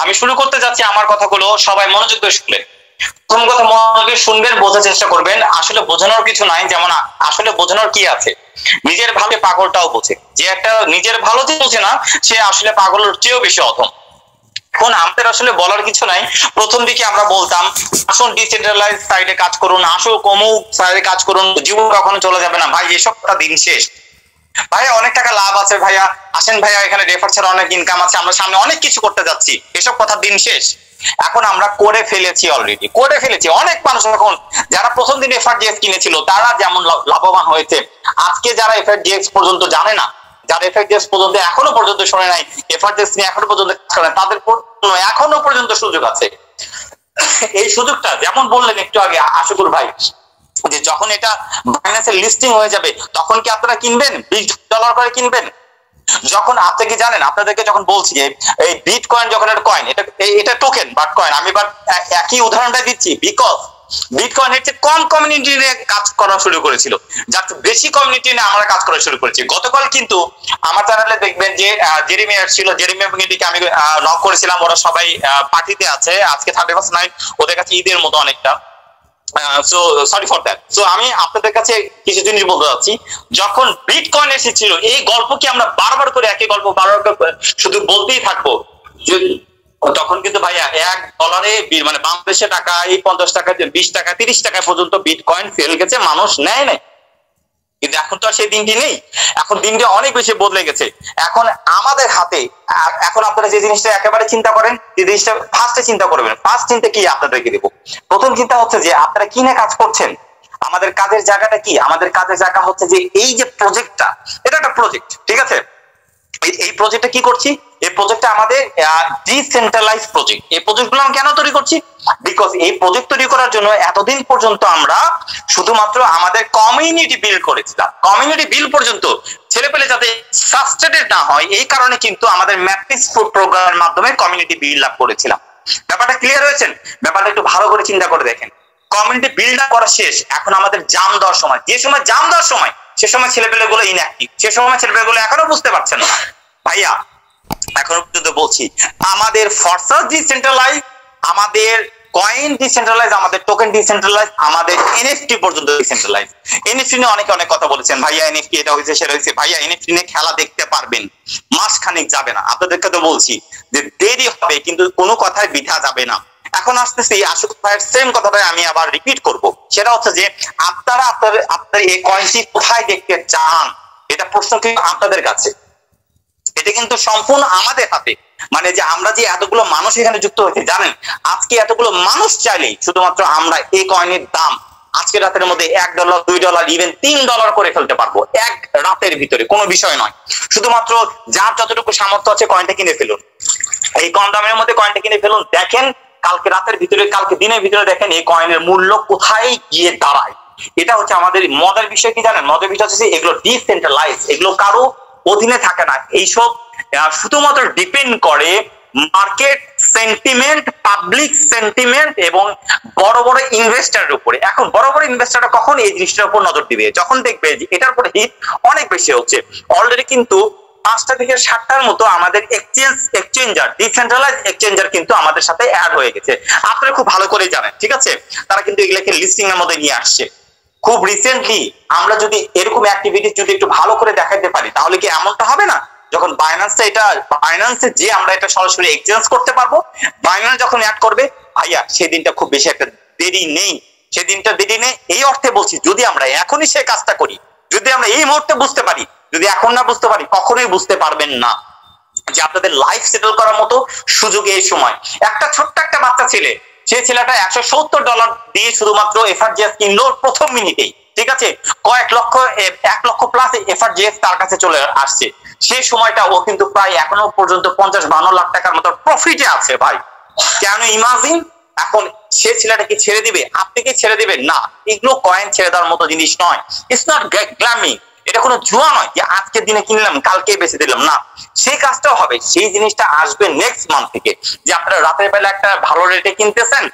আমি শুরু করতে যাচ্ছি আমার কথাগুলো, সবাই মনোযোগ দিয়ে শুনবেন। প্রথম কথা মনোযোগ দিয়ে শুনবেন, বোঝার চেষ্টা করবেন। আসলে বোঝানোর কিছু নাই, যেমন আসলে বোঝানোর কি আছে, নিজের ভালো পাগলটাও বোঝে, যে একটা নিজের ভালো যে বোঝে না সে আসলে পাগলের চেয়েও বেশি অধম। এখন আমাদের আসলে বলার কিছু নাই। প্রথম দিকে আমরা বলতাম আসুন ডিসেন্ট্রালাইজ সাইডে কাজ করুন, আসুন অমুক সাইডে কাজ করুন, জীবন কখনো চলে যাবে না। ভাই এসবটা দিন শেষ। ভাইয়া অনেক টাকা লাভ আছে, ভাইয়া আসেন, ভাইয়া এখানে রেফার ছাড়া অনেক ইনকাম আছে, আমরা সামনে অনেক কিছু করতে যাচ্ছি, এসব কথা দিন শেষ। এখন আমরা করে ফেলেছি, অলরেডি করে ফেলেছি। অনেক মানুষ এখন যারা প্রথম দিন FRGX কিনেছিল তারা যেমন লাভবান হয়েছে, আজকে যারা FRGX পর্যন্ত জানে না, যারা FRGX পর্যন্ত এখনো পর্যন্ত শোনে নাই, FRGX নিয়ে এখনো পর্যন্ত শোনে, তাদের এখনো পর্যন্ত সুযোগ আছে। এই সুযোগটা যেমন বললেন একটু আগে আশুকুর ভাই, যে যখন এটা বাইন্যান্সে লিস্টিং হয়ে যাবে তখন কি আপনারা কিনবেন? $20 করে কিনবেন? যখন আপনি কি জানেন, আপনাদেরকে যখন বলছি যে এই বিটকয়েন যখন একটা কয়েন, এটা টোকেন বাট কয়েন, আমি বাট একই উদাহরণটা দিচ্ছি বিকজ বিটকয়েন হচ্ছে কম কমিউনিটি নিয়ে কাজ করা শুরু করেছিল, যার বেশি কমিউনিটি নিয়ে আমরা কাজ করা শুরু করেছি। গতকাল কিন্তু আমার চ্যানেলে দেখবেন যে জেরিমিয়া ছিল, জেরিমিয়া কমিউনিটিকে আমি নক করেছিলাম, ওরা সবাই পার্টিতে আছে, আজকে 31 নাইট, ওদের কাছে ঈদের মতো অনেকটা। So sorry for that. So আমি আপনাদের কাছে কিছু জিনিস বলতে চাচ্ছি, যখন বিটকয়েন এসেছিল এই গল্প কি আমরা বারবার করে একই গল্প বারবার করে শুধু বলতেই থাকবো? তখন কিন্তু ভাইয়া $1 মানে বাংলাদেশে টাকা এই 50 টাকা 20 টাকা 30 টাকা পর্যন্ত বিটকয়েন ফেল গেছে, মানুষ নেয় নাই। কিন্তু এখন তো আর সেই দিনটি নেই, এখন দিনটি অনেক বেশি বদলে গেছে। এখন আমাদের হাতে, এখন আপনারা যে জিনিসটা একেবারে চিন্তা করেন, যে জিনিসটা ফার্স্টে চিন্তা করবেন, ফার্স্ট চিন্তা কি আপনাদেরকে দেবো। প্রথম চিন্তা হচ্ছে যে আপনারা কিনে কাজ করছেন, আমাদের কাজের জায়গাটা কি? আমাদের কাজের জায়গা হচ্ছে যে এই যে প্রজেক্টটা, এটা একটা প্রজেক্ট, ঠিক আছে? এই প্রজেক্টটা কি করছি? এই প্রজেক্টটা আমাদের ডিসেন্ট্রালাইজ প্রজেক্ট। এই প্রজেক্টগুলো আমরা কেন তৈরি করছি? বিকজ এই প্রজেক্ট তৈরি করার জন্য এতদিন পর্যন্ত আমরা শুধুমাত্র আমাদের কমিউনিটি বিল্ড করেছিলাম। কমিউনিটি বিল্ড পর্যন্ত ছেলেপেলে যাতে সাস্টেনেড না হয়, এই কারণে কিন্তু আমাদের ম্যাট্রিক্স প্রোগ্রামের মাধ্যমে কমিউনিটি বিল্ড আপ করেছিলাম। ব্যাপারটা ক্লিয়ার হয়েছেন? ব্যাপারটা একটু ভালো করে চিন্তা করে দেখেন। কমিউনিটি বিল্ড আপ করা শেষ, এখন আমাদের জাম দেওয়ার সময়। যে সময় জাম দেওয়ার সময়, সে সময় ছেলেপেলে গুলো ইনঅ্যাক্টিভ, সে সময় ছেলেপেলে গুলো এখনো বুঝতে পারছেন না। ভাইয়া এখনো পর্যন্ত বলছি, আমাদের ফরসাস ডিসেন্ট্রালাইজ, আমাদের কয়েন ডিসেন্ট্রালাইজ, আমাদের টোকেন ডিসেন্ট্রালাইজ, আমাদের এনএফটি পর্যন্ত ডিসেন্ট্রালাইজ। এনএফটি নিয়ে অনেকে অনেক কথা বলেছেন, ভাইয়া এনএফটি এটা হয়েছে সেটা হয়েছে। ভাইয়া এনএফটি নিয়ে খেলা দেখতে পারবেন, মাসখানেক যাবে না। আপনাদেরকে তো বলছি যে দেরি হবে, কিন্তু কোনো কথায় বৃথা যাবে না। এখন আসতেছি আশুক ভাইয়ের সেম কথাটাই আমি আবার রিপিট করব, সেটা হচ্ছে যে আপনারা আপনার এই কয়েনটি কোথায় দেখতে চান, এটা প্রশ্ন কিন্তু আপনাদের কাছে, এটা কিন্তু সম্পূর্ণ আমাদের হাতে। মানে যে আমরা যে এতগুলো মানুষ এখানে যুক্ত হয়েছে, জানেন আজকে এতগুলো মানুষ চাইলেই শুধুমাত্র আমরা এই কয়েনের দাম আজকে রাতের মধ্যে $1, $2, ইভেন $3 করে ফেলতে পারবো এক রাতের ভিতরে, কোনো বিষয় নয়। শুধুমাত্র যার যতটুকু সামর্থ্য আছে কয়েনটা কিনে ফেলুন, এই কম দামের মধ্যে কয়েনটা কিনে ফেলুন। দেখেন কালকে রাতের ভিতরে, কালকে দিনের ভিতরে দেখেন এই কয়েনের মূল্য কোথায় গিয়ে দাঁড়ায়। এটা হচ্ছে আমাদের মজার বিষয়। কি জানেন মজার বিষয় হচ্ছে এগুলো ডিসেন্ট্রালাইজ, এগুলো কারো অধীনে থাকে না। এইসব শুধুমাত্র ডিপেন্ড করে মার্কেট সেন্টিমেন্ট, পাবলিক সেন্টিমেন্ট এবং বড় বড় ইনভেস্টরের উপরে। এখন বড় বড় ইনভেস্টররা কখন এই জিনিসটার উপর নজর দিবে? যখন দেখবে যে এটার উপরে হিট অনেক বেশি হচ্ছে। অলরেডি কিন্তু 5টা থেকে 7টার মতো আমাদের এক্সচেঞ্জার, ডিসেন্ট্রালাইজ এক্সচেঞ্জার কিন্তু আমাদের সাথে অ্যাড হয়ে গেছে। আপনারা খুব ভালো করে জানেন, ঠিক আছে? তারা কিন্তু এগুলোকে লিস্টিং এর মধ্যে নিয়ে আসছে খুব রিসেন্টলি। আমরা যদি এরকম অ্যাক্টিভিটি যদি একটু ভালো করে দেখাতে পারি, তাহলে কি এমনটা হবে না যখন বাইন্যান্সে যে আমরা এটা সরাসরি এক্সচেঞ্জ করতে পারবো, বাইন্যান্স যখন অ্যাড করবে, ভাইয়া সেদিনটা খুব বেশি একটা দেরি নেই। সেদিনটা দেরি নেই এই অর্থে বলছি, যদি আমরা এখনই সেই কাজটা করি, যদি আমরা এই মুহূর্তে বুঝতে পারি, যদি এখন না বুঝতে পারি কখনোই বুঝতে পারবেন না যে আপনাদের লাইফ সেটেল করার মতো সুযোগ এই সময়। একটা ছোট্ট একটা বাচ্চা ছেলে, সেই ছেলেটা $170 দিয়ে শুধুমাত্র FRGX কিনলো প্রথম মিনিটেই, ঠিক আছে? কয়েক লক্ষ, 1 লক্ষ প্লাস FRGX তার কাছে চলে আসছে। সেই সময়টা ও কিন্তু প্রায় এখনো পর্যন্ত 50-52 লাখ টাকার মতো প্রফিটে আছে ভাই। কেন ইমাজিন? এখন সে ছেলেটা কি ছেড়ে দিবে? আপনি কি ছেড়ে দিবেন? না, এগুলো কয়েন ছেড়ে দেওয়ার মতো জিনিস নয়। ইটস নট গ্ল্যামিং, এটা কোনো জুয়া নয় যে আজকে দিনে কিনলাম কালকে বেঁচে দিলাম, না। সেই কাজটাও হবে, সেই জিনিসটা আসবে নেক্সট মান্থ থেকে, যে আপনারা রাতের বেলা একটা ভালো রেটে কিনতেছেন,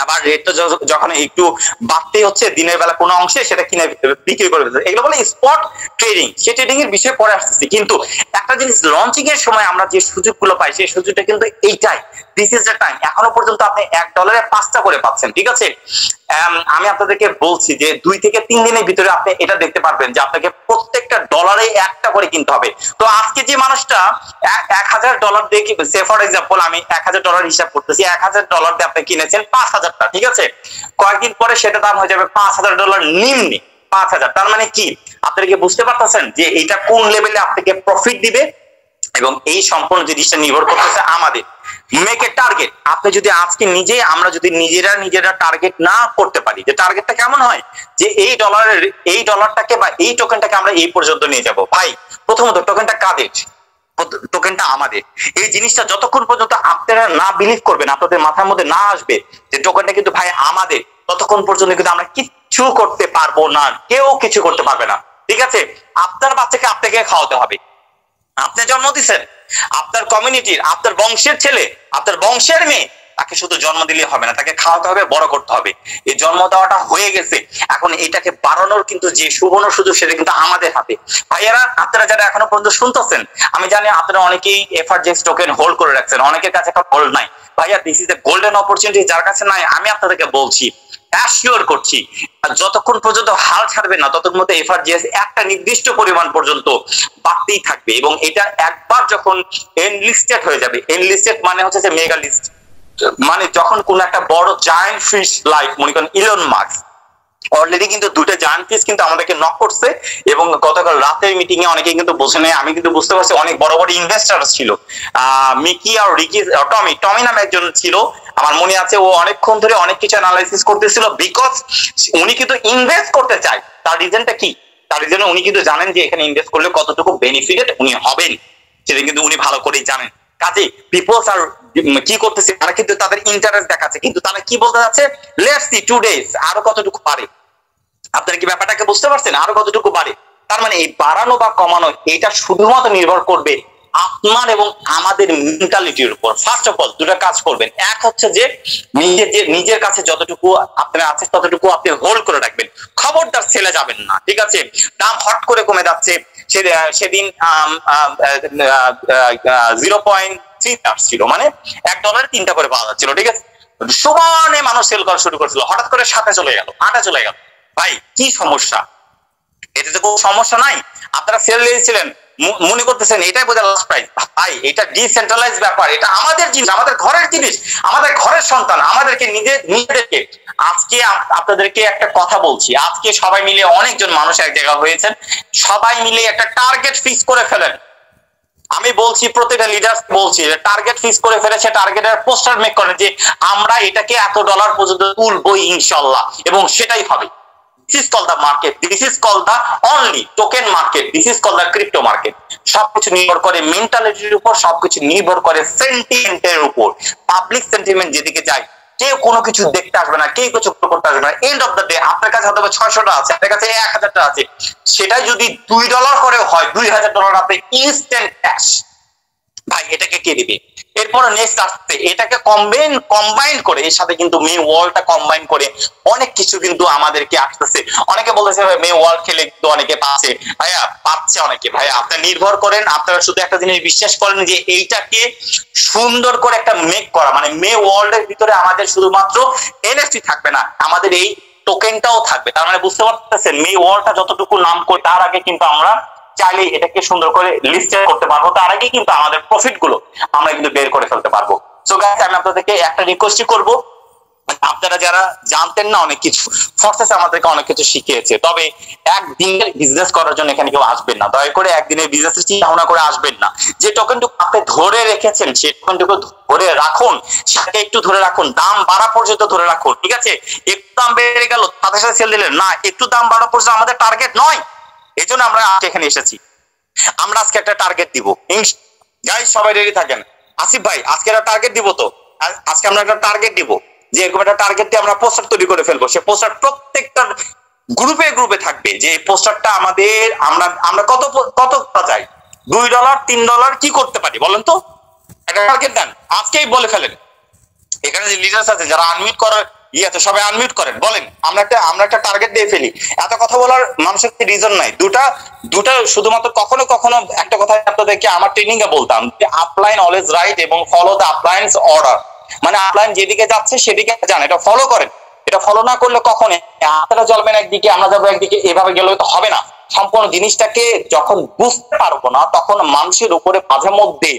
আবার রেটটা যখন একটু বাড়তে হচ্ছে দিনের বেলা কোনো অংশে সেটা কিনে বিক্রি করে দিচ্ছে, এগুলো বলে স্পট ট্রেডিং। সেই ট্রেডিং এর বিষয়ে পরে আসতেছি, কিন্তু একটা জিনিস লঞ্চিং এর সময় আমরা যে সুযোগগুলো পাই সেই সুযোগটা কিন্তু এইটাই, দিস ইজ দ্য টাইম। এখনো পর্যন্ত আপনি $1 5টা করে পাচ্ছেন, ঠিক আছে। আমি আপনাদেরকে বলছি যে 2 থেকে 3 দিনের ভিতরে আপনি এটা দেখতে পারবেন যে আপনাকে প্রত্যেকটা ডলারে 1টা করে কিনতে হবে। তো আজকে যে মানুষটা $1000 দিয়ে, সে ফর এক্সাম্পল আমি $1000 হিসাব করতেছি, $1000 দিয়ে আপনি কিনেছেন 5000টা, ঠিক আছে। কয়েকদিন পরে সেটা দাম হয়ে যাবে $5000 নিম্নে 5000। তার মানে কি আপনারা কি বুঝতে পারতেছেন যে এটা কোন লেভেলে আপনাকে প্রফিট দিবে? এবং এই সম্পূর্ণ জিনিসটা নির্ভর করতেছে আমাদের মেক এ টার্গেট। আপনি যদি আজকে আমরা যদি নিজেরা টার্গেট না করতে পারি, যে টার্গেটটা কেমন হয়, যে এই ডলারটাকে বা এই টোকেনটাকে আমরা এই পর্যন্ত নিয়ে যাব। ভাই প্রথমত টোকেনটা কাদের? টোকেনটা আমাদের। এই জিনিসটা যতক্ষণ পর্যন্ত আপনারা না বিলিভ করবেন, আপনাদের মাথার মধ্যে না আসবে যে টোকেনটা কিন্তু ভাই আমাদের, ততক্ষণ পর্যন্ত কিন্তু আমরা কিচ্ছু করতে পারবো না, কেউ কিছু করতে পারবে না, ঠিক আছে। আপনার বাচ্চাকে আপনাকে খাওয়াতে হবে। আপনি জন্ম দিচ্ছেন, আপনার কমিউনিটির, আপনার বংশের ছেলে, আপনার বংশের মেয়ে, তাকে শুধু জন্ম দিলে হবে না, তাকে খাওয়াতে হবে, বড় করতে হবে। এই জন্ম দেওয়াটা হয়ে গেছে, এখন এটাকে বাড়ানোর কিন্তু যে সুবর্ণ সুযোগ সেটা কিন্তু আমাদের হাতে। ভাইয়ারা আপনারা যারা এখনো পর্যন্ত শুনতেছেন, আমি জানি আপনারা অনেকেই FRGX টোকেন হোল্ড করে রাখছেন, অনেকের কাছে একটা হোল্ড নাই। ভাইয়া this is a golden opportunity, যার কাছে নাই আমি আপনাদেরকে বলছি, অ্যাসিওর করছি, যতক্ষণ পর্যন্ত হাল ছাড়বে না ততক্ষণ মধ্যে FRGX একটা নির্দিষ্ট পরিমাণ পর্যন্ত বাড়তেই থাকবে। এবং এটা একবার যখন এনলিস্টেড হয়ে যাবে, এনলিস্টেড মানে হচ্ছে যে মেগা লিস্ট, মানে যখন কোন একটা বড় জায়ান্ট ফিশ লাইক মনে করেন ইলন মাস্ক, অলরেডি কিন্তু 2টা জায়ান্ট ফিশ কিন্তু আমাদেরকে নক করছে। এবং গতকাল রাতের মিটিং এ অনেকে কিন্তু বোঝে নাই, আমি কিন্তু বুঝতে পারছি অনেক বড় বড় ইনভেস্টর ছিল, মিকি আর রিকি, টমি নামে একজন ছিল, আমার মনে আছে। ও অনেকক্ষণ ধরে অনেক কিছু অ্যানালাইসিস করতেছিল, বিকজ উনি কিন্তু ইনভেস্ট করতে চায়। তার রিজনটা কি? তার রিজন উনি কিন্তু জানেন যে এখানে ইনভেস্ট করলে কতটুকু বেনিফিটেড উনি হবেন, সেটা কিন্তু উনি ভালো করেই জানেন। কাজে পিপলস আর কি করতেছে, তারা কিন্তু তাদের ইন্টারেস্ট দেখাচ্ছে, কিন্তু তারা কি বলতে যাচ্ছে, লেটস সি 2 ডেজ আরো কতটুকু পারে। আপনারা কি ব্যাপারটাকে বুঝতে পারছেন? আরো কতটুকু বাড়ে। তার মানে এই বাড়ানো বা কমানো এটা শুধুমাত্র নির্ভর করবে আপনার এবং আমাদের মেন্টালিটির উপর। ফার্স্ট অফ অল 2টা কাজ করবেন। এক হচ্ছে যে নিজের কাছে যতটুকু আপনার আছে ততটুকু আপনি হোল্ড করে রাখবেন, খবরদার ছেলে যাবেন না, ঠিক আছে। দাম হট করে কমে যাচ্ছে, সেদিন 0.3 আসছিল, মানে $1 3টা করে পাওয়া যাচ্ছিল, ঠিক আছে। সমানে মানুষ সেল করা শুরু করেছিল, হঠাৎ করে 7-এ চলে গেল, 8-এ চলে গেল। ভাই কি সমস্যা? এতে তো কোনো সমস্যা নাই, আপনারা সেল দিয়েছিলেন, মনে করতেছেন এটাই বোঝা লাস্ট প্রাইস। ভাই এটা ডিসেন্ট্রালাইজ ব্যাপার, এটা আমাদের জিনিস, আমাদের ঘরের জিনিস, আমাদের ঘরের সন্তান, আমাদেরকে নিজেদেরকে। আজকে আপনাদেরকে একটা কথা বলছি, আজকে সবাই মিলে অনেকজন মানুষ এক জায়গা হয়েছেন, সবাই মিলে একটা টার্গেট ফিক্স করে ফেলেন। আমি বলছি প্রত্যেকটা লিডার বলছি, টার্গেট ফিক্স করে ফেলে সে টার্গেটের পোস্টার মেক করেন যে আমরা এটাকে $100 পর্যন্ত তুলবো ইনশাল্লাহ, এবং সেটাই হবে। This is called the market. This is called the only token market. This is called the crypto market. সবকিছু নির্ভর করে মেন্টালিটির উপর, সবকিছু নির্ভর করে সেন্টিমেন্টের উপর। পাবলিক সেন্টিমেন্ট যেদিকে যায়, কেউ কোনো কিছু দেখতে আসবে না, কেউ কিছু করতে আসবে না। এন্ড অফ দ্য ডে আপনার কাছে হয়তো 600টা আছে, আপনার কাছে 1000টা আছে, সেটাই যদি $2 করে হয়, $2000 আপনি ইনস্ট্যান্ট ক্যাশ। ভাই এটাকে কে দিবে? এরপরে নেক্সট আসছে, এটাকে কম্বাইন করে, এর সাথে কিন্তু মে ওয়ার্ল্ডটা কম্বাইন করে অনেক কিছু কিন্তু আমাদেরকে আসতেছে। অনেকে বলতেছে মে ওয়ার্ল্ড খেলে কিন্তু অনেকে পাচ্ছে, ভাইয়া পাচ্ছে অনেকে। ভাইয়া আপনারা নির্ভর করেন, আপনারা শুধু একটা জিনিস বিশ্বাস করেন যে এইটাকে সুন্দর করে একটা মেক করা, মানে মে ওয়ার্ল্ডের ভিতরে আমাদের শুধুমাত্র এনএফটি থাকবে না, আমাদের এই টোকেনটাও থাকবে। তার মানে বুঝতে পারতেছেন মে ওয়ার্ল্ডটা যতটুকু নাম করে, তার আগে কিন্তু আমরা চাইলে এটাকে সুন্দর করে লিস্টেড করতে পারবো, তার আগে কিন্তু আমাদের প্রফিট গুলো আমরা কিন্তু বের করে ফেলতে পারবো। সো গাইস আমি আপনাদেরকে একটা রিকোয়েস্ট করবো, আপনারা যারা জানতেন না অনেক কিছু, ফরসেজ আমাদেরকে অনেক কিছু শিখিয়েছে, তবে একদিনের বিজনেস করার জন্য এখানে কেউ আসবেন না, দয়া করে একদিনের বিজনেসের চিন্তা ভাবনা করে আসবেন না। যে টোকেনটুকু আপনি ধরে রেখেছেন সেই টোকেনটুকু ধরে রাখুন, সেটাকে একটু ধরে রাখুন, দাম বাড়া পর্যন্ত ধরে রাখুন, ঠিক আছে। একটু দাম বেড়ে গেল সাথে সাথে সেল দিলেন না, একটু দাম বাড়া পর্যন্ত আমাদের টার্গেট নয়। এই জন্য আমরা এখানে এসেছি, আমরা আজকে একটা টার্গেট দিব। গাইস সবাই রেডি থাকেন। আসিফ ভাই আজকে একটা টার্গেট দিব, তো আজকে আমরা একটা টার্গেট দিব যে এরকম একটা টার্গেট দিয়ে আমরা পোস্টার তৈরি করে ফেলবো। সে পোস্টার প্রত্যেকটা গ্রুপে থাকবে, যে পোস্টারটা আমাদের আমরা কত চাই, $2 $3 কি করতে পারি বলেন তো, একটা টার্গেট দেন, আজকেই বলে ফেলেন। এখানে যে লিডার্স আছে যারা আনমিউট করার তো সবাই আনমিউট করেন, বলেন। আমরা একটা টার্গেট দিয়ে ফেলি। এত কথা বলার মানুষের রিজন নাই। দুটা শুধুমাত্র কখনো কখনো একটা কথা আপনাদেরকে আমার ট্রেনিং এ বলতাম যে আপলাইন অলওয়েজ রাইট এবং ফলো দ্য আপলাইন্স অর্ডার। মানে আপলাইন যেদিকে যাচ্ছে সেদিকে যান, এটা ফলো করেন। এটা ফলো না করলে কখনো আপনারা চলবেন একদিকে, আমরা যাবো একদিকে, এভাবে গেলে তো হবে না। সম্পূর্ণ জিনিসটাকে যখন বুঝতে পারবো না তখন মানুষের উপরে মাঝে মধ্যে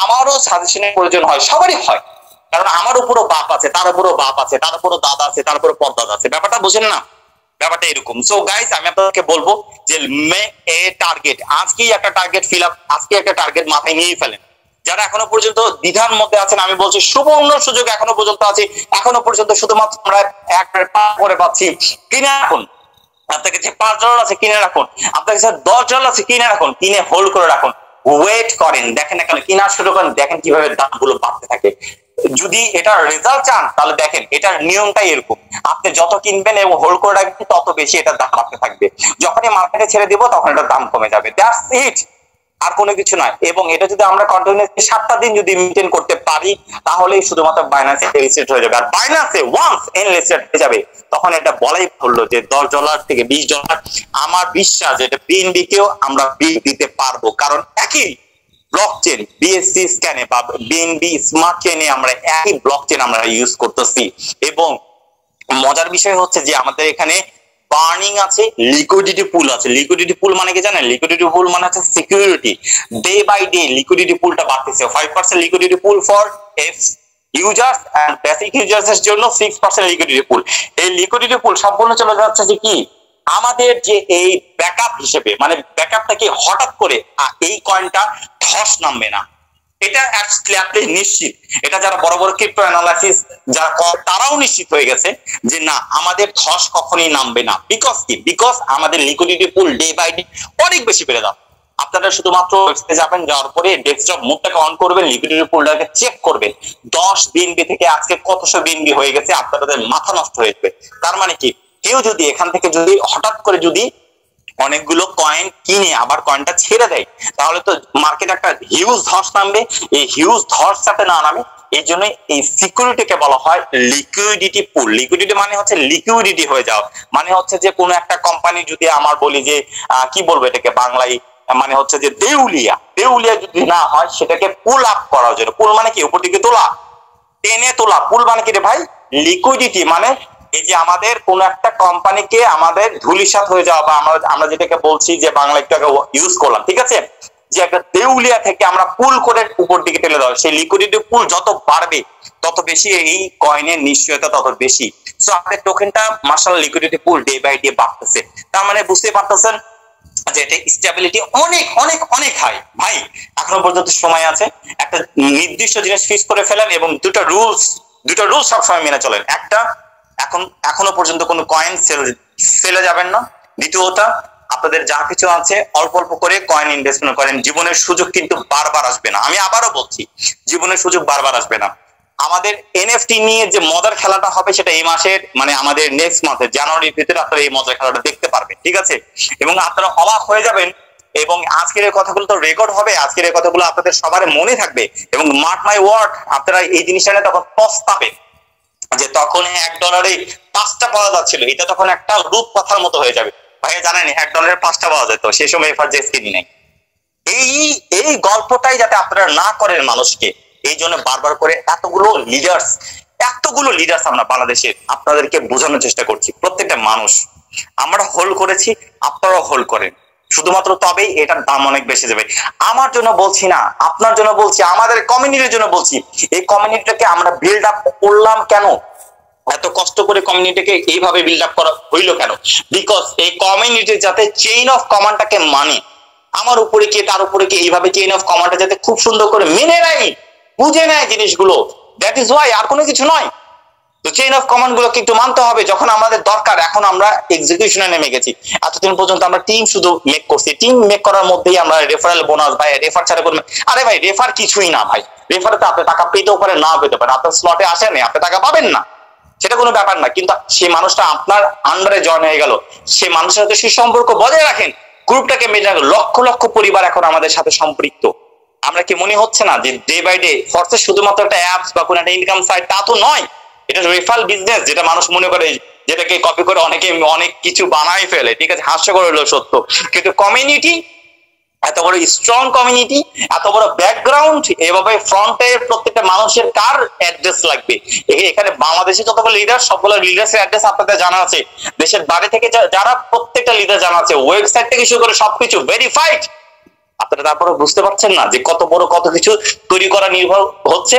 আমারও সাজেশনের প্রয়োজন হয়, সবারই হয়। কারণ আমার উপরও বাপ আছে, তার উপরও বাপ আছে, তার উপরও দাদা আছে, তার উপরও পরদাদা আছে। ব্যাপারটা বুঝেন না? ব্যাপারটা এরকম। সো গাইস, আমি আপনাদেরকে বলবো যে মেক এ টার্গেট। আজকেই একটা টার্গেট ফিল আপ, আজকে একটা টার্গেট মাথায় নিয়ে ফেলেন। যারা এখনো পর্যন্ত দ্বিধার মধ্যে আছেন, আমি বলছি সুবর্ণ সুযোগ এখনো পর্যন্ত আছে। এখনো পর্যন্ত শুধুমাত্র আমরা একটা করে পাচ্ছি। কিনে রাখুন, আপনার কাছে $5 আছে কিনে রাখুন, আপনার কাছে $10 আছে কিনে রাখুন, কিনে হোল্ড করে রাখুন, ওয়েট করেন। দেখেন এখানে কিনা শুরু করেন, দেখেন কিভাবে দামগুলো বাড়তে থাকে। যদি এটার রেজাল্ট চান তাহলে দেখেন এটার নিয়মটাই এরকম, আপনি যত কিনবেন এবং হোল্ড করে রাখবেন তত বেশি এটার দাম বাড়তে থাকবে। যখনই মার্কেটে ছেড়ে দিব তখন এটার দাম কমে যাবে। দ্যাটস ইট, আর কোনো কিছু নয়। এবং এটা যদি আমরা কন্টিনিউয়াসলি 7টা দিন যদি মেইনটেইন করতে পারি তাহলেই শুধুমাত্র বাইনান্সে লিস্টেড হয়ে যাবে। আর বাইনান্সে ওয়ান্স লিস্টেড হয়ে যাবে তখন এটা বলাই বললো যে $10 থেকে $20। আমার বিশ্বাস এটা বিএনবি কেও আমরা দিতে পারবো, কারণ একই ব্লকচেন বিএসসি স্ক্যানে বা বিএনবি স্মার্ট চেইনে আমরা একই ব্লকচেন আমরা ইউজ করতেছি। এবং মজার বিষয় হচ্ছে যে আমাদের এখানে বার্নিং আছে, লিকুইডিটি পুল আছে। লিকুইডিটি পুল মানে কি জানেন? লিকুইডিটি পুল মানে হচ্ছে security. Day by day liquidity পুলটা বাড়তেছে। 5% liquidity pool for users and basic users এর জন্য 6% লিকুইডিটি পুল। এই লিকুইডিটি পুল সম্পূর্ণ চলে যাচ্ছে যে কি আমাদের যে এই ব্যাকআপ হিসেবে, মানে ব্যাকআপটা কি হঠাৎ করে এই কয়েনটা ধস নামবে না, এটা আপনি নিশ্চিত। এটা যারা বড় বড় ক্রিপ্টো অ্যানালাইসিস যারা তারাও নিশ্চিত হয়ে গেছে যে না, আমাদের ধস কখনোই নামবে না। বিকজ আমাদের liquidity pool day by day অনেক বেশি বেড়ে যাবে। আপনারা শুধুমাত্র ওয়েবসাইটে যাবেন, যাওয়ার পরে ডেস্কটপ মোডটাকে অন করবেন, লিকুইডিটি পুলটাকে চেক করবেন। 10 বিএনবি থেকে আজকে কতশো বিএনবি হয়ে গেছে, আপনাদের মাথা নষ্ট হয়ে যাবে। তার মানে কি, কেউ যদি এখান থেকে যদি হঠাৎ করে যদি অনেকগুলো কয়েন কিনে আবার কয়েনটা ছেড়ে দেয় তাহলে তো মার্কেট একটা হিউজ ধস নামবে। এই হিউজ ধস যাতে না নামে এই জন্য এই সিকিউরিটিকে বলা হয় লিকুইডিটি পুল। লিকুইডিটি মানে হচ্ছে লিকুইডিটি হয়ে যাও, মানে হচ্ছে যে কোনো একটা কোম্পানি যদি আমার বলি যে কি বলবো এটাকে বাংলায়, মানে হচ্ছে যে দেউলিয়া যদি না হয় সেটাকে পুল আপ করার জন্য। পুল মানে কি উপর দিকে তোলা, টেনে তোলা। পুল মানে কি রে ভাই? লিকুইডিটি মানে এই যে আমাদের কোন একটা কোম্পানিকে আমাদের ধুলিসাৎ হয়ে যাওয়া, বা আমরা যেটাকে বলছি যে বাংলা একটু ইউজ করলাম, ঠিক আছে, যে একটা দেউলিয়া থেকে আমরা পুল করে উপর দিকে টেনে দেওয়া। সেই লিকুইডিটি পুল যত বাড়বে তত বেশি এই কয়েনের নিশ্চয়তা তত বেশি। সো আমাদের টোকেনটা মাশাআল্লাহ liquidity pool day by day বাড়তেছে। তার মানে বুঝতে পারতেছেন যে এটা স্টেবিলিটি অনেক অনেক অনেক হাই। ভাই এখনো পর্যন্ত সময় আছে, একটা নির্দিষ্ট জিনিস ফিক্স করে ফেলেন এবং দুটো রুলস সবসময় মেনে চলেন। একটা, এখনো পর্যন্ত কোনো কয়েন সেলে যাবেন না। দ্বিতীয়টা, আপনাদের যা কিছু আছে অল্প অল্প করে কয়েন ইনভেস্টমেন্ট করেন। জীবনের সুযোগ কিন্তু বারবার আসবে না, আমি আবারও বলছি, জীবনের সুযোগ বারবার আসবে না। আমাদের এনএফটি নিয়ে যে মজার খেলাটা হবে সেটা এই মাসের, মানে আমাদের নেক্সট মাসে জানুয়ারির ভিতরে আপনারা এই মজার খেলাটা দেখতে পারবেন, ঠিক আছে? এবং আপনারা অবাক হয়ে যাবেন। এবং আজকের এই কথাগুলো তো রেকর্ড হবে, আজকের এই কথাগুলো আপনাদের সবার মনে থাকবে। এবং মার্ক মাই ওয়ার্ড, আপনারা এই জিনিসটা নিয়ে তখন পস্তাবেন যে তখন $1 5টা পাওয়া যাচ্ছিল, এটা তখন একটা রূপ কথার মতো হয়ে যাবে। ভাইয়া জানেন $1 5টা পাওয়া যেত, সেই সময় FRGX কিনি নাই। এই গল্পটাই যাতে আপনারা না করেন মানুষকে, এই জন্য বারবার করে এতগুলো লিডার্স আমরা বাংলাদেশের আপনাদেরকে বোঝানোর চেষ্টা করছি। প্রত্যেকটা মানুষ আমরা হোল্ড করেছি, আপনারাও হোল্ড করেন, শুধুমাত্র তবেই এটার দাম অনেক বেশি যাবে। আমার জন্য বলছি না, আপনার জন্য বলছি, আমাদের কমিউনিটির জন্য বলছি। এই কমিউনিটিটাকে আমরা বিল্ড আপ করলাম কেন? এত কষ্ট করে কমিউনিটিকে এইভাবে বিল্ড আপ করা হইলো কেন? বিকজ এই কমিউনিটি যাতে চেইন অফ কমান্ডটাকে মানে, আমার উপরে কে তার উপরে কে, এইভাবে চেইন অফ কমান্ডটা যাতে খুব সুন্দর করে মেনে নেয়, বুঝে নেয় জিনিসগুলো। দ্যাট ইজ ওয়াই, আর কোনো কিছু নয়। তো চেইন অফ কমান্ড গুলোকে একটু মানতে হবে যখন আমাদের দরকার। এখন আমরা এক্সিকিউশনে নেমে গেছি। এতদিন পর্যন্ত আমরা টিম শুধু মেক করছি, টিম মেক করার মধ্যেই আমরা রেফারেল বোনাস, ভাই রেফার ছাড়া করবেন। আরে ভাই রেফার কিছুই না ভাই, রেফারে তো আপনি টাকা পেতেও পারেন, নাও পেতে পারেন, আপনার স্লটে আসেনি, আপনি টাকা পাবেন না, সেটা কোনো ব্যাপার না। কিন্তু সেই মানুষটা আপনার আন্ডারে জয়েন হয়ে গেল, সেই মানুষের সাথে সুসম্পর্ক বজায় রাখেন, গ্রুপটাকে মেনে রাখেন। লক্ষ লক্ষ পরিবার এখন আমাদের সাথে সম্পৃক্ত। আমরা কি মনে হচ্ছে না যে ডে বাই ডে ফরসেজ শুধুমাত্র একটা অ্যাপস বা কোনো একটা ইনকাম সাইট, তা তো নয়। এটা রেফারেল বিজনেস, যেটা মানুষ মনে করে, যেটাকে কপি করে অনেকে অনেক কিছু বানাই ফেলে, ঠিক আছে, হাস্যকর হলো সত্য। কিন্তু কমিউনিটি, এত বড় স্ট্রং কমিউনিটি, এত বড় ব্যাকগ্রাউন্ড, এভাবে ফ্রন্টে প্রত্যেকটা মানুষের কার অ্যাড্রেস লাগবে, এখানে বাংলাদেশে যতগুলো লিডার, সবগুলো লিডার্সের অ্যাড্রেস আপনাদের জানা আছে, দেশের বাইরে থেকে যারা প্রত্যেকটা লিডার জানা আছে, ওয়েবসাইট থেকে শুরু করে সবকিছু ভেরিফাইড। আপনারা তারপরে বুঝতে পারছেন না যে কত বড় কত কিছু তৈরি করা নির্ভর হচ্ছে।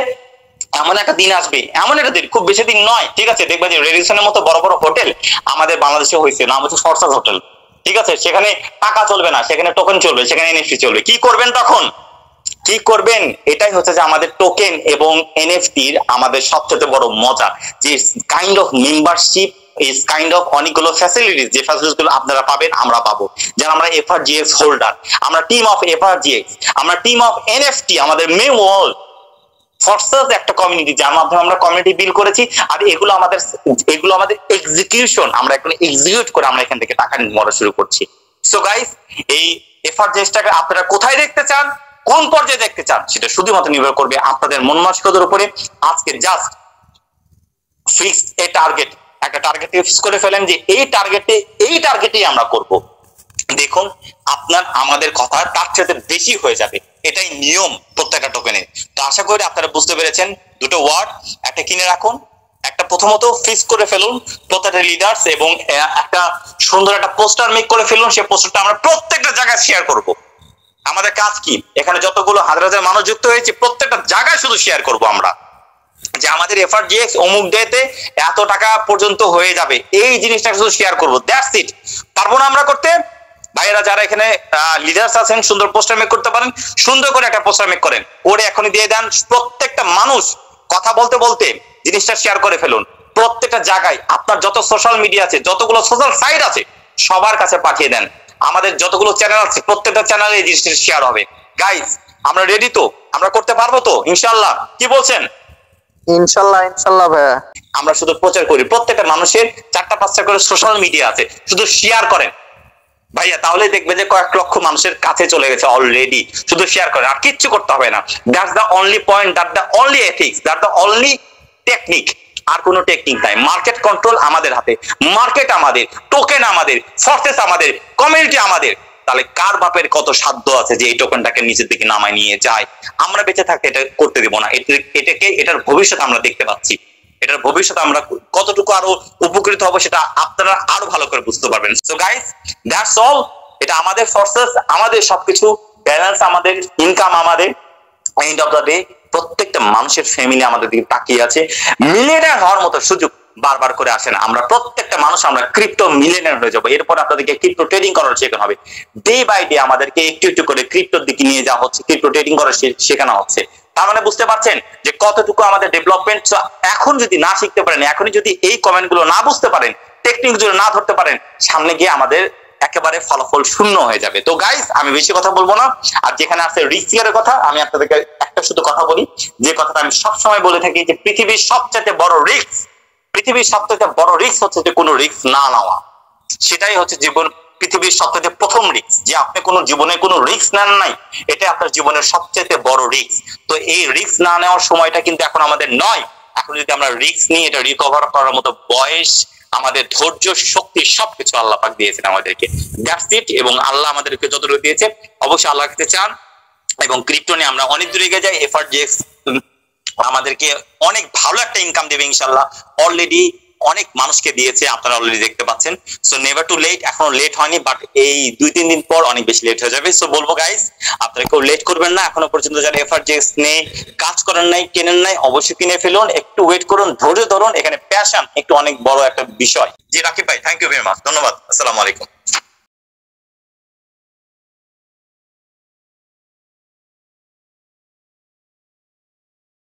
এমন একটা দিন আসবে, এমন একটা দিন, খুব বেশি দিন নয়, ঠিক আছে, দেখবে যে রেডিসনের মতো বড় বড় হোটেল আমাদের বাংলাদেশে হয়েছে, নাম হচ্ছে ফরসাজ হোটেল, ঠিক আছে, সেখানে টাকা চলবে না, সেখানে টোকেন চলবে, সেখানে এনএফটি চলবে। কি করবেন তখন, কি করবেন? এটাই হচ্ছে যে আমাদের টোকেন এবং এনএফটির আমাদের সবচেয়ে বড় মজা, যে kind of membership is kind of অনেকগুলো ফ্যাসিলিটিস, যে ফ্যাসিলিটিস গুলো আপনারা পাবেন, আমরা পাবো। যেন আমরা FRGX হোল্ডার, আমরা টিম অফ FRGX, আমরা টিম অফ এনএফটি, আমাদের মেন ওয়ার্ল্ড ফরসাজ একটা কমিউনিটি, যার মাধ্যমে আমরা কমিউনিটি বিল্ড করেছি। আর এগুলো আমাদের এক্সিকিউশন, আমরা এখন এক্সিকিউট করে আমরা এখান থেকে টাকা মরা শুরু করছি। সো গাইস, এই FRGXটাকে আপনারা কোথায় দেখতে চান, কোন পর্যায়ে দেখতে চান, সেটা শুধুমাত্র নির্ভর করবে আপনাদের মন মানসিকতার উপরে। আজকে জাস্ট ফিক্স এ টার্গেট, একটা টার্গেট ফিক্স করে ফেলেন যে এই টার্গেটেই আমরা করব। দেখুন, আপনার আমাদের কথা তার চেয়ে বেশি হয়ে যাবে, এটাই নিয়ম প্রত্যেকটা টোকেনের। তো আশা করি আপনারা বুঝতে পেরেছেন। দুটো ওয়ার্ড, একটা কিনে রাখুন, একটা প্রথমত ফিক্স করে ফেলুন প্রত্যেকটা লিডার্স, এবং একটা সুন্দর একটা পোস্টার মেক করে ফেলুন। সেই পোস্টারটা আমরা প্রত্যেকটা জায়গায় শেয়ার করব। আমাদের কাজ কি, এখানে যতগুলো হাজার হাজার মানুষ যুক্ত হয়েছে প্রত্যেকটা জায়গায় শুধু শেয়ার করব আমরা, যে আমাদের FRGX অমুক ডেতে এত টাকা পর্যন্ত হয়ে যাবে, এই জিনিসটা শুধু শেয়ার করব, দ্যাটস ইট। পারবো না আমরা করতে? ভাইয়েরা যারা এখানে লিডার্স আছেন, সুন্দর পোস্টার মেক করতে পারেন, সুন্দর করে একটা পোস্টার মেক করেন, করে এখনই দিয়ে দেন। প্রত্যেকটা মানুষ কথা বলতে বলতে জিনিসটা শেয়ার করে ফেলুন প্রত্যেকটা জায়গায়। আপনার যত সোশ্যাল মিডিয়া আছে, যতগুলো সোশ্যাল সাইট আছে, সবার কাছে পাঠিয়ে দেন। আমাদের যতগুলো চ্যানেল আছে প্রত্যেকটা চ্যানেলে এই জিনিসটা শেয়ার হবে। গাইস, আমরা রেডি তো? আমরা করতে পারবো তো ইনশাআল্লাহ? কি বলছেন? ইনশাল্লাহ, ইনশাল্লাহ ভাইয়া। আমরা শুধু প্রচার করি, প্রত্যেকটা মানুষের 4টা-5টা করে সোশ্যাল মিডিয়া আছে, শুধু শেয়ার করেন ভাইয়া, তাহলে দেখবে যে কয়েক লক্ষ মানুষের কাছে চলে গেছে অলরেডি। শুধু শেয়ার করেন, আর কিচ্ছু করতে হবে না। That's the only point, that's the only ethics, that's the only technique. আর কোনো টেকনিক নাই। মার্কেট কন্ট্রোল আমাদের হাতে, মার্কেট আমাদের, টোকেন আমাদের, ফরসেস আমাদের, কমিউনিটি আমাদের। তাহলে কার বাপের কত সাধ্য আছে যে এই টোকেনটাকে নিচের দিকে নামায় নিয়ে যায়? আমরা বেঁচে থাকতে এটা করতে দেব না। এটার ভবিষ্যৎ আমরা দেখতে পাচ্ছি। এটার ভবিষ্যৎ আমরা কতটুকু আরো উপকৃত হবো সেটা আপনারা আরো ভালো করে বুঝতে পারবেন। So guys, that's all. এটা আমাদের ফরসেস, আমাদের সবকিছু, ব্যালেন্স আমাদের, ইনকাম আমাদের। এন্ড অফ দ্য ডে প্রত্যেকটা মানুষের ফ্যামিলি আমাদের দিকে তাকিয়ে আছে। মিলিয়নার হওয়ার মতো সুযোগ বারবার করে আসে না। আমরা প্রত্যেকটা মানুষ আমরা ক্রিপ্টো মিলিয়নার হয়ে যাবো। এরপর আপনাদেরকে ক্রিপ্টো ট্রেডিং করার শেখানো হবে। ডে বাই ডে আমাদেরকে একটু একটু করে ক্রিপ্টোর দিকে নিয়ে যাওয়া হচ্ছে, ক্রিপ্টো ট্রেডিং করা শেখানো হচ্ছে। তার মানে বুঝতে পারছেন যে কতটুকু আমাদের ডেভেলপমেন্ট। এখন যদি না শিখতে পারেন, এখনই যদি এই কমেন্ট গুলো না বুঝতে পারেন, টেকনিক গুলো না ধরতে পারেন, সামনে গিয়ে আমাদের একেবারে ফলাফল শূন্য হয়ে যাবে। তো গাইস, আমি বেশি কথা বলবো না। আর যেখানে আছে রিস্কের কথা, আমি আপনাদেরকে একটা শুধু কথা বলি, যে কথাটা আমি সবসময় বলে থাকি, যে পৃথিবীর সবচেয়ে বড় রিস্ক, পৃথিবীর সবচেয়ে বড় রিস্ক হচ্ছে যে কোনো রিস্ক না নেওয়া। সেটাই হচ্ছে জীবন, পৃথিবীর সবচেয়ে প্রথম রিস্ক। যে আপনি কোনো জীবনে কোনো রিস্ক নেন নাই, এটা আপনার জীবনের সবচেয়ে বড় রিস্ক। তো এই রিস্ক না নেওয়ার সময়টা কিন্তু এখন আমাদের নয়। এখন যদি আমরা রিস্ক নিয়ে এটা রিকভার করার মতো বয়স, আমাদের ধৈর্য, শক্তি, সবকিছু আল্লাহ পাক দিয়েছেন আমাদেরকে। That's it. এবং আল্লাহ আমাদেরকে যতটুকু দিয়েছে অবশ্যই আল্লাহ খেতে চান। এবং ক্রিপ্টো নিয়ে আমরা অনেক দূরে এগিয়ে যাই। FRGX আমাদেরকে অনেক ভালো একটা ইনকাম দেবে ইনশাল্লাহ। অলরেডি অনেক মানুষকে দিয়েছে, আপনারা অলরেডি দেখতে পাচ্ছেন। So never too late. এখনো লেট হয়নি, বাট এই 2-3 দিন পর অনেক বেশি লেট হয়ে যাবে। সো বলবো গাইস, আপনারা কেউ লেট করবেন না। এখনো পর্যন্ত যারা FRGX নিয়ে কাজ করেন নাই, কেনেন নাই, অবশ্যই কিনে ফেলুন। একটু ওয়েট করুন, ধৈর্য ধরুন। এখানে প্যাশন একটু অনেক বড় একটা বিষয়। জি রাকিব ভাই, থ্যাংক ইউ ভেরি মাচ, ধন্যবাদ। আসসালামু আলাইকুম।